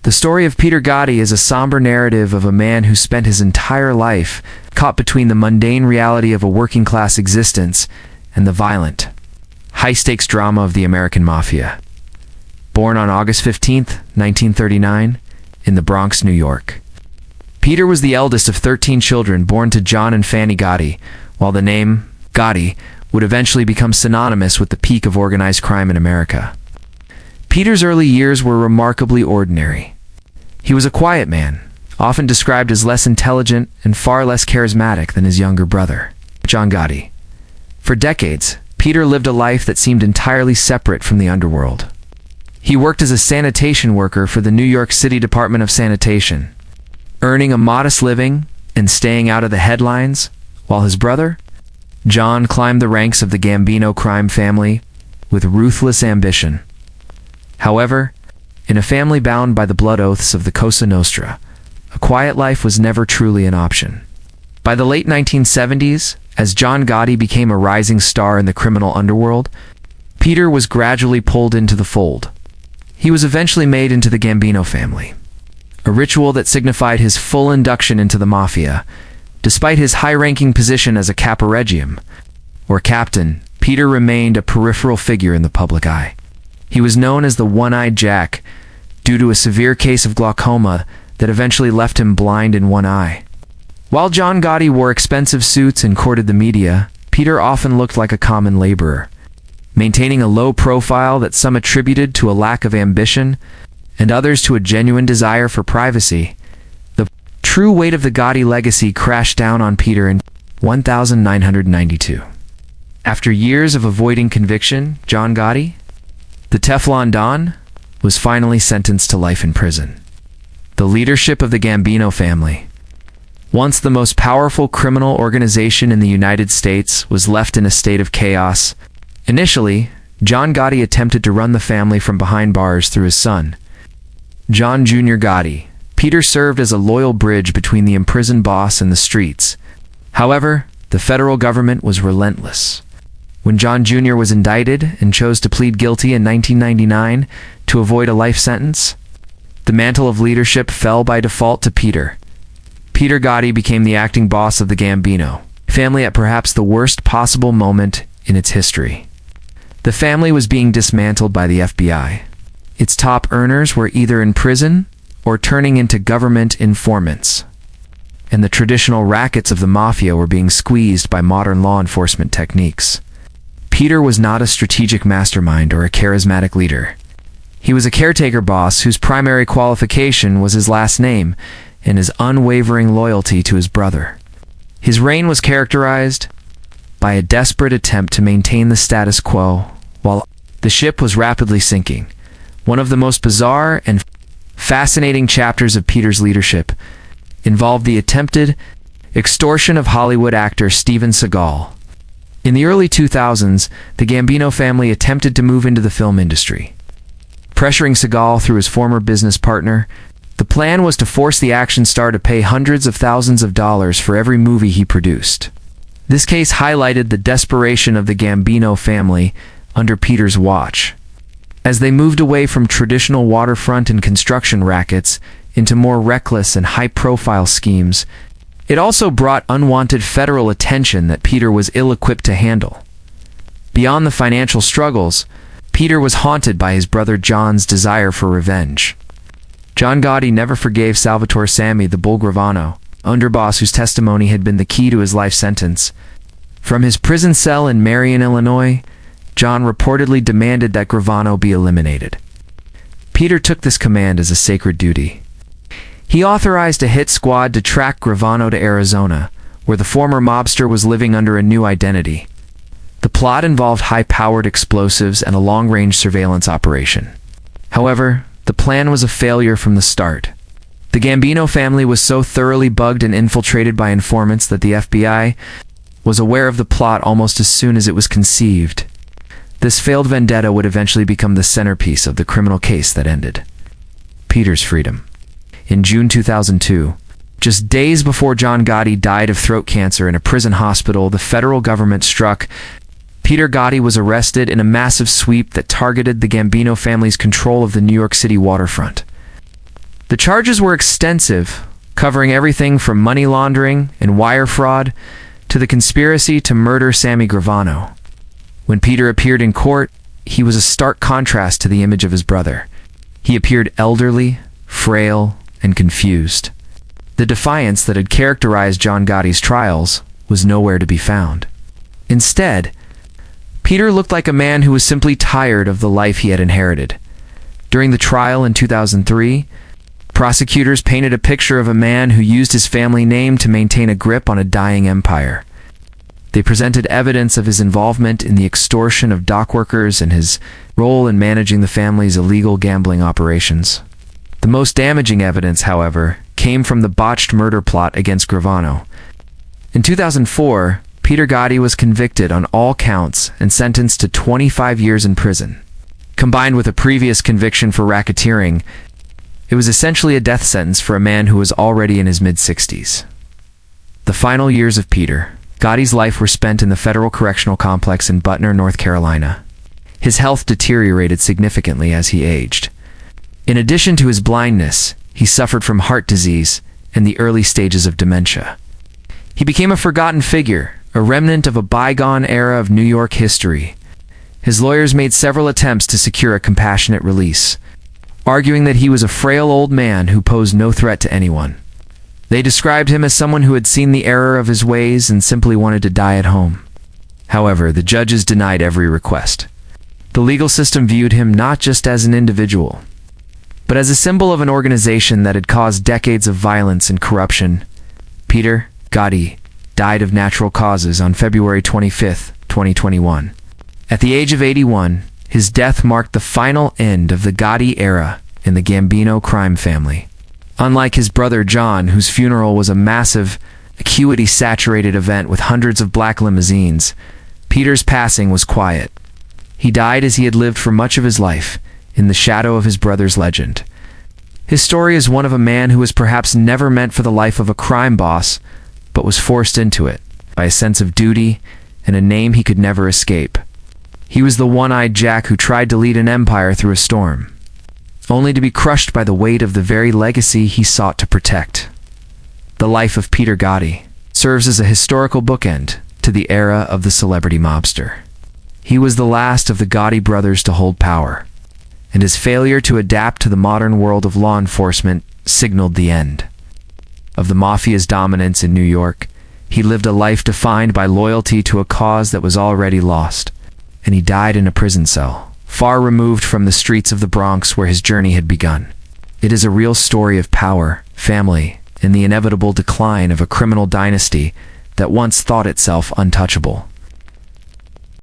The story of Peter Gotti is a somber narrative of a man who spent his entire life caught between the mundane reality of a working-class existence and the violent, high-stakes drama of the American Mafia. Born on August 15, 1939, in the Bronx, New York. Peter was the eldest of 13 children born to John and Fanny Gotti, while the name Gotti would eventually become synonymous with the peak of organized crime in America. Peter's early years were remarkably ordinary. He was a quiet man, often described as less intelligent and far less charismatic than his younger brother, John Gotti. For decades, Peter lived a life that seemed entirely separate from the underworld. He worked as a sanitation worker for the New York City Department of Sanitation, earning a modest living and staying out of the headlines, while his brother, John, climbed the ranks of the Gambino crime family with ruthless ambition. However, in a family bound by the blood oaths of the Cosa Nostra, a quiet life was never truly an option. By the late 1970s, as John Gotti became a rising star in the criminal underworld, Peter was gradually pulled into the fold. He was eventually made into the Gambino family, a ritual that signified his full induction into the Mafia. Despite his high-ranking position as a caporegium, or captain, Peter remained a peripheral figure in the public eye. He was known as the One-Eyed Jack due to a severe case of glaucoma that eventually left him blind in one eye. While John Gotti wore expensive suits and courted the media, Peter often looked like a common laborer, maintaining a low profile that some attributed to a lack of ambition and others to a genuine desire for privacy. The true weight of the Gotti legacy crashed down on Peter in 1992. After years of avoiding conviction, John Gotti, the Teflon Don, was finally sentenced to life in prison. The leadership of the Gambino family, once the most powerful criminal organization in the United States, was left in a state of chaos. Initially, John Gotti attempted to run the family from behind bars through his son, John Jr. Gotti. Peter served as a loyal bridge between the imprisoned boss and the streets. However, the federal government was relentless. When John Jr. was indicted and chose to plead guilty in 1999 to avoid a life sentence, the mantle of leadership fell by default to Peter. Peter Gotti became the acting boss of the Gambino family at perhaps the worst possible moment in its history. The family was being dismantled by the FBI. Its top earners were either in prison or turning into government informants, and the traditional rackets of the Mafia were being squeezed by modern law enforcement techniques. Peter was not a strategic mastermind or a charismatic leader. He was a caretaker boss whose primary qualification was his last name and his unwavering loyalty to his brother. His reign was characterized by a desperate attempt to maintain the status quo while the ship was rapidly sinking. One of the most bizarre and fascinating chapters of Peter's leadership involved the attempted extortion of Hollywood actor Steven Seagal. In the early 2000s, the Gambino family attempted to move into the film industry. Pressuring Seagal through his former business partner, the plan was to force the action star to pay hundreds of thousands of dollars for every movie he produced. This case highlighted the desperation of the Gambino family under Peter's watch, as they moved away from traditional waterfront and construction rackets into more reckless and high-profile schemes. It also brought unwanted federal attention that Peter was ill-equipped to handle. Beyond the financial struggles, Peter was haunted by his brother John's desire for revenge. John Gotti never forgave Salvatore Sammy, the bull Gravano, underboss whose testimony had been the key to his life sentence. From his prison cell in Marion, Illinois, John reportedly demanded that Gravano be eliminated. Peter took this command as a sacred duty. He authorized a hit squad to track Gravano to Arizona, where the former mobster was living under a new identity. The plot involved high-powered explosives and a long-range surveillance operation. However, the plan was a failure from the start. The Gambino family was so thoroughly bugged and infiltrated by informants that the FBI was aware of the plot almost as soon as it was conceived. This failed vendetta would eventually become the centerpiece of the criminal case that ended Peter's freedom. In June 2002, just days before John Gotti died of throat cancer in a prison hospital, the federal government struck. Peter Gotti was arrested in a massive sweep that targeted the Gambino family's control of the New York City waterfront. The charges were extensive, covering everything from money laundering and wire fraud to the conspiracy to murder Sammy Gravano. When Peter appeared in court, he was a stark contrast to the image of his brother. He appeared elderly, frail, and confused. The defiance that had characterized John Gotti's trials was nowhere to be found. Instead, Peter looked like a man who was simply tired of the life he had inherited. During the trial in 2003, prosecutors painted a picture of a man who used his family name to maintain a grip on a dying empire. They presented evidence of his involvement in the extortion of dock workers and his role in managing the family's illegal gambling operations. The most damaging evidence, however, came from the botched murder plot against Gravano. In 2004, Peter Gotti was convicted on all counts and sentenced to 25 years in prison. Combined with a previous conviction for racketeering, it was essentially a death sentence for a man who was already in his mid-60s. The final years of Peter Gotti's life were spent in the Federal Correctional Complex in Butner, North Carolina. His health deteriorated significantly as he aged. In addition to his blindness, he suffered from heart disease and the early stages of dementia. He became a forgotten figure, a remnant of a bygone era of New York history. His lawyers made several attempts to secure a compassionate release, arguing that he was a frail old man who posed no threat to anyone. They described him as someone who had seen the error of his ways and simply wanted to die at home. However, the judges denied every request. The legal system viewed him not just as an individual, but as a symbol of an organization that had caused decades of violence and corruption. Peter Gotti died of natural causes on February 25, 2021. At the age of 81, his death marked the final end of the Gotti era in the Gambino crime family. Unlike his brother John, whose funeral was a massive, acuity-saturated event with hundreds of black limousines, Peter's passing was quiet. He died as he had lived for much of his life, in the shadow of his brother's legend. His story is one of a man who was perhaps never meant for the life of a crime boss, but was forced into it by a sense of duty and a name he could never escape. He was the one-eyed Jack who tried to lead an empire through a storm, only to be crushed by the weight of the very legacy he sought to protect. The life of Peter Gotti serves as a historical bookend to the era of the celebrity mobster. He was the last of the Gotti brothers to hold power, and his failure to adapt to the modern world of law enforcement signaled the end of the Mafia's dominance in New York. He lived a life defined by loyalty to a cause that was already lost, and he died in a prison cell, far removed from the streets of the Bronx where his journey had begun. It is a real story of power, family, and the inevitable decline of a criminal dynasty that once thought itself untouchable.